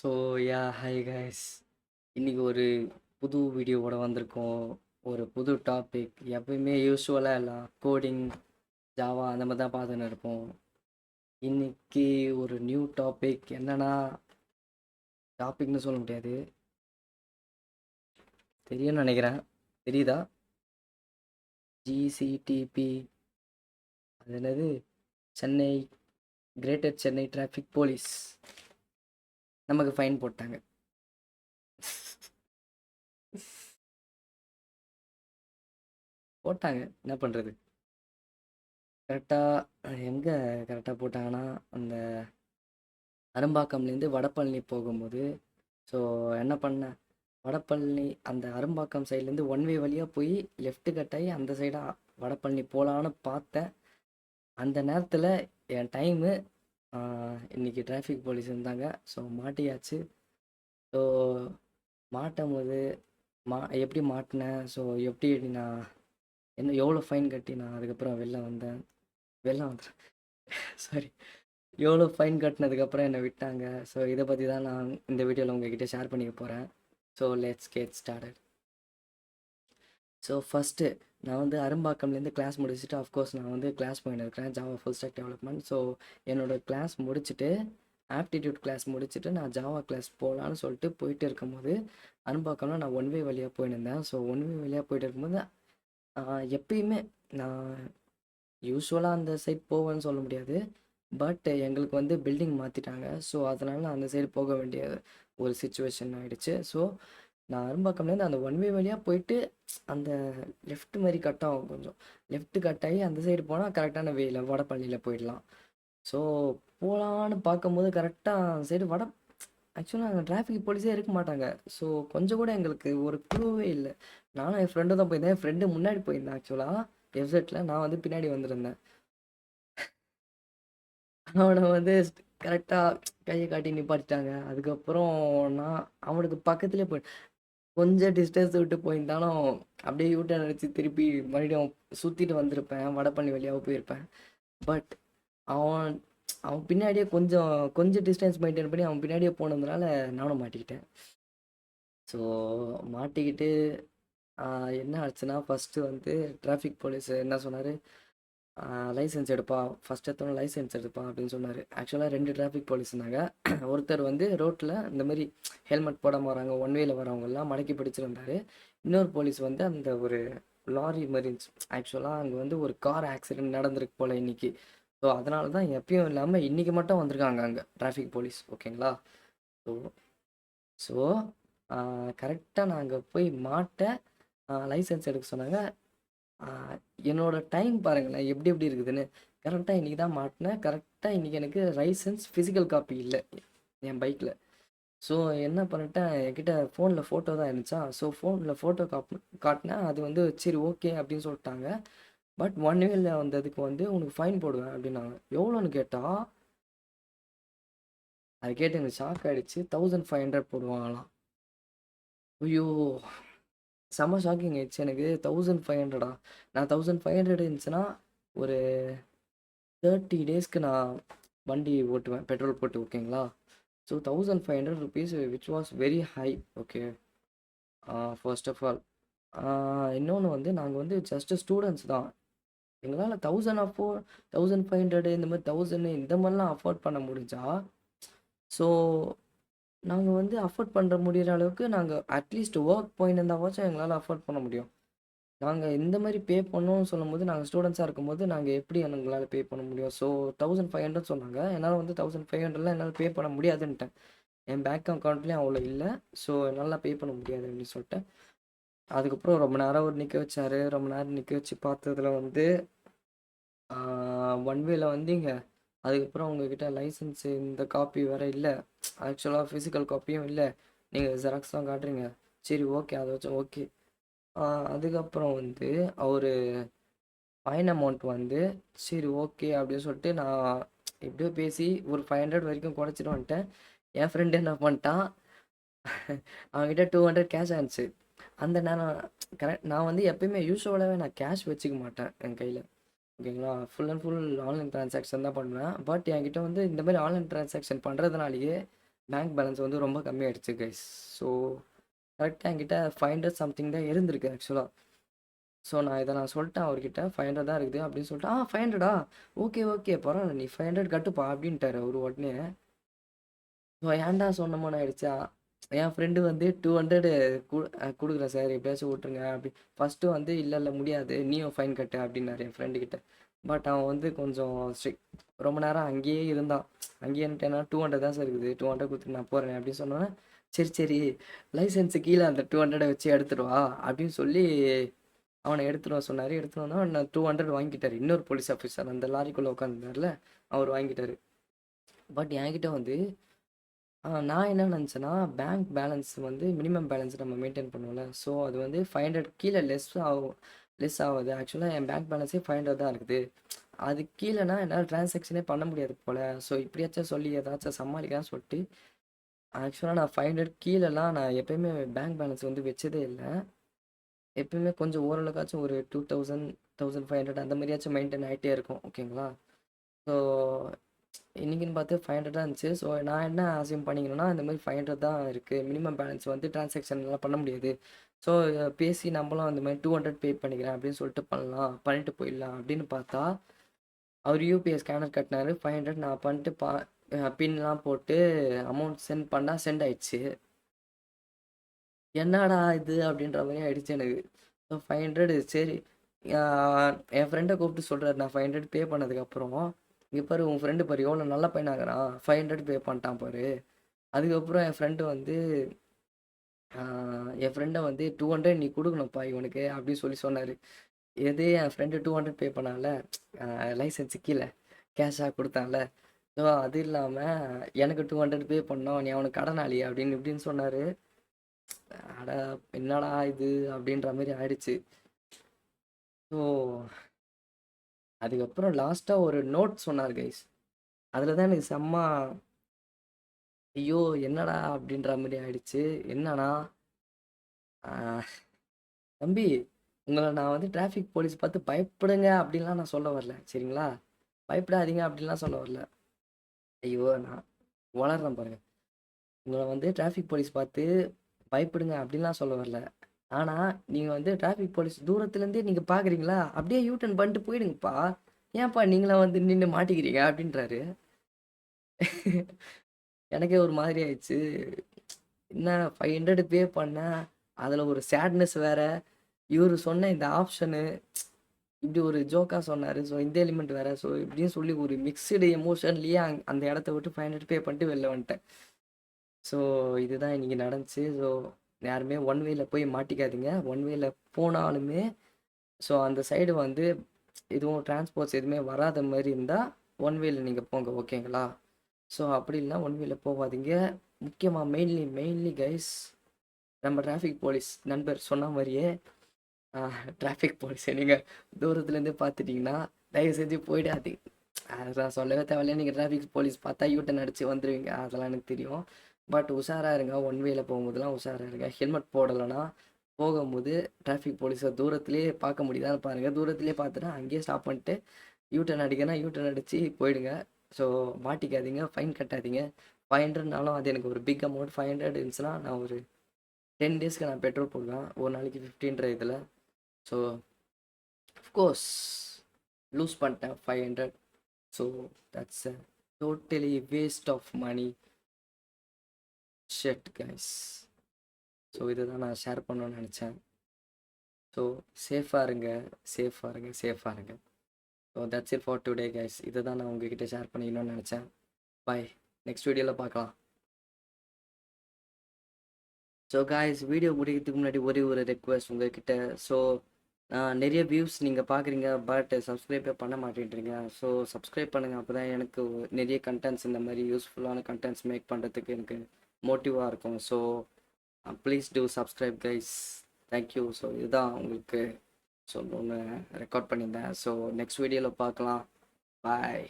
So hi guys. இன்னைக்கு ஒரு புது வீடியோவோட வந்திருக்கோம். ஒரு புது டாபிக். எப்பயுமே யூஸ்வலாக எல்லாம் கோடிங், ஜாவா அந்த மாதிரி தான் பார்த்துன்னு இருப்போம். இன்னைக்கு ஒரு நியூ டாபிக். என்னன்னா, டாபிக்னு சொல்ல முடியாது, தெரியும்னு நினைக்கிறேன். தெரியுதா? ஜிசிடிபி. அது என்னது? Chennai greater Chennai traffic police நமக்கு ஃபைன் போட்டாங்க. போட்டாங்க, என்ன பண்ணுறது. கரெக்டாக எங்கே கரெக்டாக போட்டாங்கன்னா, அந்த அரும்பாக்கம்லேருந்து வடபழனி போகும்போது. ஸோ என்ன பண்ணேன், வடபழனி அந்த அரும்பாக்கம் சைட்லேருந்து ஒன் வே வழியாக போய் லெஃப்ட் கட்டாகி அந்த சைடாக வடபழனி போகலான்னு பார்த்தேன். அந்த நேரத்தில் என் டைமு இன்னைக்கு டிராஃபிக் போலீஸ் இருந்தாங்க. ஸோ மாட்டியாச்சு. ஸோ மாட்டும் போது எப்படி மாட்டினேன், ஸோ எப்படி நான் என்ன எவ்வளோ ஃபைன் கட்டி நான் அதுக்கப்புறம் வெளில வந்தேன் சாரி, எவ்வளோ ஃபைன் கட்டினதுக்கப்புறம் என்னை விட்டாங்க. ஸோ இதை பற்றி தான் நான் இந்த வீடியோவில் உங்ககிட்ட ஷேர் பண்ணிக்க போகிறேன். So let's get started. So first நான் வந்து அரும்பாக்கம்லேருந்து கிளாஸ் முடிச்சுட்டு, அஃப்கோர்ஸ் நான் வந்து கிளாஸ் போயின்னு இருக்கிறேன், Java full stock development. So என்னோடய கிளாஸ் முடிச்சுட்டு, ஆப்டிடியூட் கிளாஸ் முடிச்சுட்டு நான் ஜாவா கிளாஸ் போகலான்னு சொல்லிட்டு போயிட்டு இருக்கும்போது, அரும்பாக்கம்ல நான் ஒன் வே வழியாக போயின்னு இருந்தேன். ஸோ ஒன் வே வழியாக போயிட்டு இருக்கும்போது எப்பயுமே நான் யூஸ்வலாக அந்த சைட் போவேன்னு சொல்ல முடியாது. பட் எங்களுக்கு வந்து பில்டிங் மாற்றிட்டாங்க. ஸோ அதனால் அந்த சைடு போக வேண்டிய ஒரு சுச்சுவேஷன் ஆகிடுச்சு. ஸோ நான் அரும்பாக்கம்லேருந்து அந்த ஒன் வே வழியாக போயிட்டு அந்த லெஃப்ட் மாதிரி கட் ஆகும், கொஞ்சம் லெஃப்ட் கட் ஆகி அந்த சைடு போனால் கரெக்டான வேயில் வடபழனியில் போயிடலாம். ஸோ போகலான்னு பார்க்கும்போது கரெக்டாக அந்த சைடு ஆக்சுவலாக அங்கே டிராஃபிக் போலீஸே இருக்க மாட்டாங்க. ஸோ கொஞ்சம் கூட எங்களுக்கு ஒரு க்ளூவே இல்லை. நானும் என் ஃப்ரெண்டும் தான் போயிருந்தேன். என் ஃப்ரெண்டு முன்னாடி போயிருந்தேன் ஆக்சுவலாக எஃப்செட்டில். நான் வந்து பின்னாடி வந்திருந்தேன். அவனை வந்து கரெக்டாக கையை காட்டி நிப்பாட்டிட்டாங்க. அதுக்கப்புறம் நான் அவனுக்கு பக்கத்துலேயே கொஞ்சம் டிஸ்டன்ஸ் விட்டு போயிருந்தாலும் அப்படியே யூட்டர்ன் அடித்து திருப்பி மறுபடியும் சுற்றிட்டு வந்திருப்பேன், வடபழனி வழியாக போயிருப்பேன். பட் அவன் அவன் பின்னாடியே கொஞ்சம் கொஞ்சம் டிஸ்டன்ஸ் மெயின்டைன் பண்ணி அவன் பின்னாடியே போனதுனால நானும் மாட்டிக்கிட்டேன். ஸோ மாட்டிக்கிட்டு என்ன ஆச்சுன்னா, ஃபஸ்ட்டு வந்து டிராஃபிக் போலீஸ் என்ன சொன்னார், லைசன்ஸ் எடுப்பா, ஃபஸ்ட் எடுத்தோன்னே லைசன்ஸ் எடுப்பா அப்படின்னு சொன்னார். ஆக்சுவலாக 2 டிராஃபிக் போலீஸ் இருந்தாங்க. ஒருத்தர் வந்து ரோட்டில் இந்த மாதிரி ஹெல்மெட் போடாமல் வராங்க, ஒன் வேல வரவங்கெல்லாம் மடக்கி பிடிச்சிருந்தாரு. இன்னொரு போலீஸ் வந்து அந்த ஒரு லாரி மாதிரி இருந்துச்சு. ஆக்சுவலாக அங்கே வந்து ஒரு கார் ஆக்சிடென்ட் நடந்திருக்கு போல் இன்னைக்கு. ஸோ அதனால தான் எப்பயும் இல்லாமல் இன்றைக்கி மட்டும் வந்திருக்காங்க அங்கே டிராஃபிக் போலீஸ். ஓகேங்களா? ஸோ ஸோ கரெக்டாக நான் அங்கே போய் மாட்ட லைசன்ஸ் எடுக்க சொன்னாங்க. என்னோட டைம் பாருங்களேன் எப்படி எப்படி இருக்குதுன்னு. கரெக்டாக இன்றைக்கி தான் மாட்டினேன். கரெக்டாக இன்றைக்கி எனக்கு லைசன்ஸ் ஃபிசிக்கல் காப்பி இல்லை என் பைக்கில். ஸோ என்ன பண்ணிட்டேன், என்கிட்ட ஃபோனில் ஃபோட்டோ தான் இருந்துச்சா. ஸோ ஃபோனில் ஃபோட்டோ காட்டினேன். அது வந்து சரி ஓகே அப்படின்னு சொல்லிட்டாங்க. பட் ஒன் வேல வந்ததுக்கு வந்து உனக்கு ஃபைன் போடுவேன் அப்படின்னாங்க. எவ்வளோன்னு கேட்டால், அது கேட்டு எனக்கு ஷாக் ஆகிடுச்சு. 1500 போடுவாங்களாம். ஐயோ, செம்ம ஷாக்கிங் ஆயிடுச்சு எனக்கு. 1500. நான் 1500 இருந்துச்சுன்னா ஒரு 30 டேஸ்க்கு நான் வண்டி ஓட்டுவேன் பெட்ரோல் போட்டு. ஓகேங்களா? So 1500 rupees which was very high. Okay, first of all இன்னொன்று வந்து நாங்கள் வந்து ஜஸ்ட்டு ஸ்டூடெண்ட்ஸ் தான். எங்களால் 1500 இந்த மாதிரி 1000 இந்த மாதிரிலாம் அஃபோர்ட் பண்ண முடிஞ்சா, ஸோ நாங்கள் வந்து அஃபோர்ட் பண்ணுற முடிகிற அளவுக்கு நாங்கள் அட்லீஸ்ட் ஒர்க் போயின்னு இருந்தாவாச்சும் எங்களால் அஃபோர்ட் பண்ண முடியும். நாங்கள் இந்த மாதிரி பே பண்ணோம்னு சொல்லும்போது, நாங்கள் ஸ்டூடெண்ட்ஸாக இருக்கும்போது நாங்கள் எப்படி எங்களால் பே பண்ண முடியும்? ஸோ 1500 சொன்னாங்க. என்னால் வந்து 1500லாம் என்னால் பே பண்ண முடியாதுன்ட்டேன். என் பேங்க் அக்கௌண்ட்லேயும் அவ்வளோ இல்லை. ஸோ என்னால் பே பண்ண முடியாது அப்படின்னு சொல்லிட்டேன். அதுக்கப்புறம் ரொம்ப நேரம் அவர் நிற்க வச்சார். ரொம்ப நேரம் நிற்க வச்சு பார்த்ததுல வந்து ஒன் வேல வந்தீங்க. அதுக்கப்புறம் உங்ககிட்ட லைசன்ஸு இந்த காப்பி வேறு இல்லை, ஆக்சுவலாக ஃபிசிக்கல் காப்பியும் இல்லை, நீங்கள் ஜெராக்ஸ் தான் காட்டுறீங்க. சரி ஓகே, அதை வச்சு ஓகே. அதுக்கப்புறம் வந்து அவர் ஃபைன் அமௌண்ட் வந்து சரி ஓகே அப்படின்னு சொல்லிட்டு நான் எப்படியோ பேசி ஒரு 500 வரைக்கும் குறைச்சிட்டு வந்துட்டேன். என் ஃப்ரெண்டு என்ன பண்ணிட்டான், அவன்கிட்ட 200 கேஷ் ஆனிச்சு. அந்த நேரம் கரெக்ட். நான் வந்து எப்பயுமே யூஸ்வலாகவே நான் கேஷ் வச்சுக்க மாட்டேன் என் கையில். ஓகேங்களா? Full and full online transaction தான் பண்ணுவேன். பட் என்கிட்ட வந்து இந்த மாதிரி ஆன்லைன் ட்ரான்சாக்ஷன் பண்ணுறதுனாலேயே பேங்க் பேலன்ஸ் வந்து ரொம்ப கம்மியாயிடுச்சு கைஸ். ஸோ கரெக்டாக என்கிட்ட 500 சம்திங் தான் இருந்திருக்கு ஆக்சுவலாக. ஸோ நான் சொல்லிட்டேன் அவர்கிட்ட 500 தான் இருக்குது அப்படின்னு சொல்லிட்டு, 500 ஓகே ஓகே பரவாயில்ல, நீ 500 கட்டுப்பா அப்படின்ட்டாரு அவர் உடனே. ஸோ ஏன்டா சொன்னமோன்னு ஆயிடுச்சா. என் ஃப்ரெண்டு வந்து 200 கொடுக்குறேன் சார், எப்படியாச்சும் விட்ருங்க அப்படி. ஃபஸ்ட்டு வந்து இல்லை இல்லை முடியாது, நீயும் ஃபைன் கட்டு அப்படின்னாரு என் ஃப்ரெண்டு கிட்ட. பட் அவன் வந்து கொஞ்சம் ஸ்ட்ரிக். ரொம்ப நேரம் அங்கேயே இருந்தான். அங்கேயே இருந்துட்டேன்னா 200 தான் சார் இருக்குது, 200 கொடுத்துட்டு நான் போகிறேன் அப்படின்னு சொன்னோன்னே, சரி சரி லைசன்ஸு கீழே அந்த 200 வச்சு எடுத்துடுவா அப்படின்னு சொல்லி அவனை எடுத்துட்டு வர சொன்னார். எடுத்துட்டு வந்தா நான் 200 வாங்கிட்டாரு. இன்னொரு போலீஸ் ஆஃபீஸர் அந்த லாரிக்குள்ளே உட்காந்துருந்தார்ல, அவர் வாங்கிட்டாரு. பட் என்கிட்ட வந்து நான் என்ன நினச்சேன்னா, பேங்க் பேலன்ஸ் வந்து மினிமம் பேலன்ஸ் நம்ம மெயின்டைன் பண்ணுவோம்ல. ஸோ அது வந்து 500 கீழே லெஸ் ஆகுது. ஆக்சுவலாக என் பேங்க் பேலன்ஸே 500 தான் இருக்குது. அது கீழேனா என்னால் ட்ரான்சாக்ஷனே பண்ண முடியாது போல். ஸோ இப்படியாச்சும் சொல்லி ஏதாச்சும் சமாளிக்கலாம்னு சொல்லிட்டு, ஆக்சுவலாக நான் 500 கீழெல்லாம் நான் எப்பயுமே பேங்க் பேலன்ஸ் வந்து வச்சதே இல்லை. எப்பயுமே கொஞ்சம் ஓரளவுக்காச்சும் ஒரு 2000 1500 அந்த மாதிரியாச்சும் மெயின்டைன் ஆகிட்டே இருக்கும். ஓகேங்களா. ஸோ இன்றைக்கின்னு பார்த்து 500 தான் இருந்துச்சு. ஸோ நான் என்ன அசியூம் பண்ணிக்கணும்னா, இந்த மாதிரி 500 தான் இருக்குது, மினிமம் பேலன்ஸ் வந்து ட்ரான்சாக்ஷன்லாம் பண்ண முடியாது. ஸோ பேசி நம்மளும் அந்த மாதிரி 200 பே பண்ணிக்கிறேன் அப்படின்னு சொல்லிட்டு பண்ணிட்டு போயிடலாம் அப்படின்னு பார்த்தா, அவர் யூபிஐ ஸ்கேனர் கட்டினாரு 500. நான் பண்ணிட்டு பின்லாம் போட்டு அமௌண்ட் சென்ட் பண்ணால் சென்ட் ஆயிடுச்சு. என்னடா இது அப்படின்ற மாதிரி ஆயிடுச்சு எனக்கு. ஸோ 500 சரி. என் ஃப்ரெண்டை கூப்பிட்டு சொல்கிறாரு, நான் 500 பே பண்ணதுக்கப்புறம், இங்கே பாரு உன் ஃப்ரெண்டு பாரு எவ்வளோ நல்ல பையனாகிறான், 500 பே பண்ணிட்டான் பாரு. அதுக்கப்புறம் என் ஃப்ரெண்டு வந்து என் ஃப்ரெண்டை வந்து 200 நீ கொடுக்கணும்ப்பா இவனுக்கு அப்படின்னு சொல்லி சொன்னார். எது என் ஃப்ரெண்டு 200 பே பண்ணால, லைசன்ஸு கீழே கேஷாக கொடுத்தான்ல. ஸோ அது இல்லாமல் எனக்கு 200 பே பண்ணோம், நீ அவனுக்கு கடனாளி அப்படின்னு இப்படின்னு சொன்னார். அட என்னடா இது அப்படின்ற மாதிரி ஆயிடுச்சு. ஸோ அதுக்கப்புறம் லாஸ்ட்டாக ஒரு நோட் சொன்னார் கைஸ். அதில் தான் எனக்கு செம்ம ஐயோ என்னடா அப்படின்ற மாதிரி ஆயிடுச்சு. என்னன்னா, தம்பி உங்களை நான் வந்து டிராஃபிக் போலீஸ் பார்த்து பயப்படுங்க அப்படின்லாம் நான் சொல்ல வரல, சரிங்களா. பயப்படாதீங்க அப்படின்லாம் சொல்ல வரல. ஐயோ நான் வளர்றேன் பாருங்க. உங்களை வந்து டிராஃபிக் போலீஸ் பார்த்து பயப்படுங்க அப்படின்லாம் சொல்ல வரல. ஆனால் நீங்கள் வந்து டிராஃபிக் போலீஸ் தூரத்துலேருந்தே நீங்கள் பார்க்குறீங்களா, அப்படியே யூட்டன் பண்ணிட்டு போயிடுங்கப்பா. ஏன்ப்பா நீங்களாம் வந்து நின்று மாட்டிக்கிறீங்க அப்படின்றாரு. எனக்கே ஒரு மாதிரி ஆயிடுச்சு. என்ன 500 பே பண்ணேன், அதில் ஒரு சேட்னஸ் வேற. இவர் சொன்ன இந்த ஆப்ஷனு இப்படி ஒரு ஜோக்காக சொன்னார். ஸோ இந்த எலிமெண்ட் வேறு. ஸோ இப்படின்னு சொல்லி ஒரு மிக்சடு எமோஷன்லேயே அந்த இடத்த விட்டு 500 பே பண்ணிட்டு வெளில வந்துட்டேன். ஸோ இதுதான் இன்றைக்கி நடந்துச்சு. ஸோ யாருமே ஒன் வேல போய் மாட்டிக்காதீங்க. ஒன் வேல போனாலுமே ஸோ அந்த சைடு வந்து எதுவும் டிரான்ஸ்போர்ட்ஸ் எதுவுமே வராத மாதிரி இருந்தால் ஒன் வேல நீங்கள் போங்க, ஓகேங்களா. ஸோ அப்படி இல்லைனா ஒன் வேல போகாதீங்க. முக்கியமாக மெயின்லி கைஸ், நம்ம டிராஃபிக் போலீஸ் நண்பர் சொன்ன மாதிரியே டிராஃபிக் போலீஸை நீங்கள் தூரத்துலேருந்தே பார்த்துட்டிங்கன்னா தயவு செஞ்சு போயிடாதீங்க. அதெல்லாம் சொல்லவே தேவையில்லை. நீங்கள் டிராஃபிக் போலீஸ் பார்த்தா யூட்டன் அடித்து வந்துடுவீங்க, அதெல்லாம் எனக்கு தெரியும். பட் உஷாராக இருங்க. ஒன் வேல போகும்போதெல்லாம் உஷாராக இருங்க. ஹெல்மெட் போடலைன்னா போகும்போது டிராஃபிக் போலீஸை தூரத்துலேயே பார்க்க முடியுதான்னு பாருங்கள். தூரத்துலேயே பார்த்துட்டு அங்கேயே ஸ்டாப் பண்ணிட்டு யூட்டன் அடிக்கனா யூட்டன் அடித்து போயிடுங்க. So மாட்டிக்காதீங்க, fine கட்டாதீங்க. 500னாலும் அது எனக்கு ஒரு பிக் அமௌண்ட். 500 இருந்துச்சுன்னா நான் ஒரு 10 டேஸ்க்கு நான் பெட்ரோல் போடுவேன், ஒரு நாளைக்கு 15 இதில். ஸோ அஃப்கோர்ஸ் லூஸ் பண்ணிட்டேன் 500. So that's a totally waste of money shit guys. So இதை தான் நான் ஷேர் பண்ணணும்னு நினச்சேன். ஸோ சேஃபாக இருங்க. So that's it for today guys. இதை தான் நான் உங்ககிட்ட ஷேர் பண்ணிக்கணும்னு நினச்சேன். பாய், நெக்ஸ்ட் வீடியோவில் பார்க்கலாம். ஸோ காய்ஸ், வீடியோ முடிக்கிறதுக்கு முன்னாடி ஒரே ஒரு ரெக்வஸ்ட் உங்கள்கிட்ட. ஸோ நிறைய வியூஸ் நீங்கள் பார்க்குறீங்க, பட் சப்ஸ்கிரைபே பண்ண மாட்டேன்றீங்க. ஸோ சப்ஸ்கிரைப் பண்ணுங்கள். அப்போ தான் எனக்கு நிறைய கண்டென்ட்ஸ், இந்த மாதிரி யூஸ்ஃபுல்லான கண்டென்ட்ஸ் மேக் பண்ணுறதுக்கு எனக்கு மோட்டிவாக இருக்கும். So please do subscribe guys. Thank you. So இதுதான் உங்களுக்கு சொல்லணுன்னு ரெக்கார்ட் பண்ணியிருந்தேன். ஸோ நெக்ஸ்ட் வீடியோவில் பார்க்கலாம். பாய்.